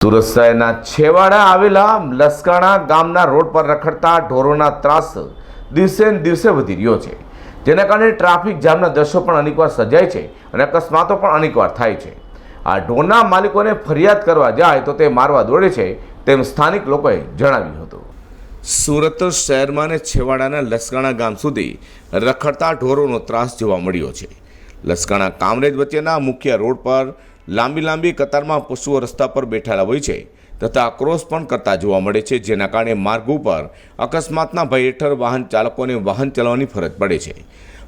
સુરત શહેરના છેવાડા આવેલા લસકાણા ગામના રોડ પર રખડતા ઢોરોના ત્રાસ દિવસે ને દિવસે વધી રહ્યો છે, જેના કારણે ટ્રાફિક જામના દ્રશ્યો પણ અનેકવાર સર્જાય છે અને અકસ્માતો પણ અનેકવાર થાય છે। આ ઢોરના માલિકોને ફરિયાદ કરવા જાય તો તે મારવા દોડે છે, તેમ સ્થાનિક લોકોએ જણાવ્યું હતું। સુરત શહેરમાં ને છેવાડાના લસકાણા ગામ સુધી રખડતા ઢોરોનો ત્રાસ જોવા મળ્યો છે। લસકાણા કામરેજ વચ્ચેના મુખ્ય રોડ પર લાંબી કતારમાં પશુઓ રસ્તા પર બેઠેલા હોય છે તથા આક્રોશ પણ કરતા જોવા મળે છે, જેના કારણે માર્ગ ઉપર અકસ્માતના ભય હેઠળ વાહન ચાલકોને વાહન ચલાવવાની ફરજ પડે છે।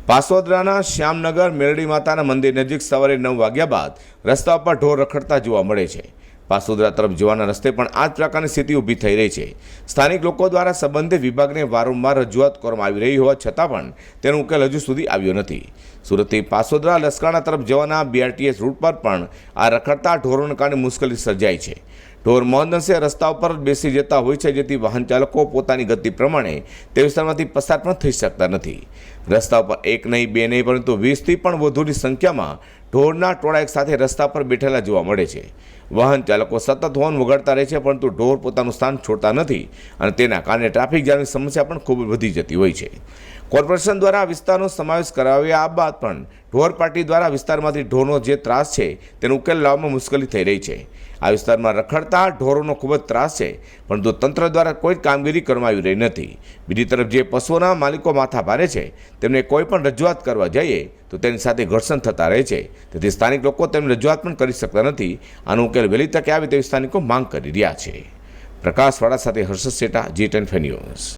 પાસોદરાના શ્યામનગર મેરડી માતાના મંદિર નજીક સવારે 9 વાગ્યા બાદ રસ્તા પર ઢોર રખડતા જોવા મળે છે। પાસોદરા તરફ જવાના રસ્તે પણ આ જ પ્રકારની સ્થિતિ ઊભી થઈ રહી છે। સ્થાનિક લોકો દ્વારા સંબંધિત વિભાગને વારંવાર રજૂઆત કરવામાં આવી રહી હોવા છતાં પણ તેનો ઉકેલ હજુ સુધી આવ્યો નથી। સુરતથી પાસોદરા લસકાણા તરફ જવાના BRTS રૂટ પર પણ આ રખડતા ઢોરોને કારણે મુશ્કેલી સર્જાય છે। ઢોર મહદઅંશે રસ્તા ઉપર બેસી જતા હોય છે, જેથી વાહન ચાલકો પોતાની ગતિ પ્રમાણે તે વિસ્તારમાંથી પસાર પણ થઈ શકતા નથી। રસ્તા ઉપર એક નહીં, બે નહીં, પરંતુ 20થી પણ વધુની સંખ્યામાં ઢોરના ટોળા એક સાથે રસ્તા પર બેઠેલા જોવા મળે છે। વાહન ચાલકો સતત હોર્ન વગાડતા રહે છે, પરંતુ ઢોર પોતાનું સ્થાન છોડતા નથી અને તેના કારણે ટ્રાફિક જામની સમસ્યા પણ ખૂબ વધી જતી હોય છે। કોર્પોરેશન દ્વારા વિસ્તારનો સમાવેશ કરાવ્યા બાદ પણ ઢોર પાર્ટી દ્વારા વિસ્તારમાંથી ઢોરનો જે ત્રાસ છે તેનો ઉકેલ લાવવામાં મુશ્કેલી થઈ રહી છે। આ વિસ્તારમાં રખડતા ઢોરોનો ખૂબ જ ત્રાસ છે, પરંતુ તંત્ર દ્વારા કોઈ જ કામગીરી કરવામાં આવી રહી નથી। બીજી તરફ જે પશુઓના માલિકો માથા ભારે છે તેમને કોઈ પણ રજૂઆત કરવા જઈએ તો તેની સાથે ઘર્ષણ થતા રહે છે, તેથી સ્થાનિક લોકો તેમની રજૂઆત પણ કરી શકતા નથી। આનો ઉકેલ વહેલી તકે આવે તેવી સ્થાનિકો માંગ કરી રહ્યા છે। પ્રકાશવાળા સાથે હર્ષદ સેઠા, G10 ન્યૂઝ।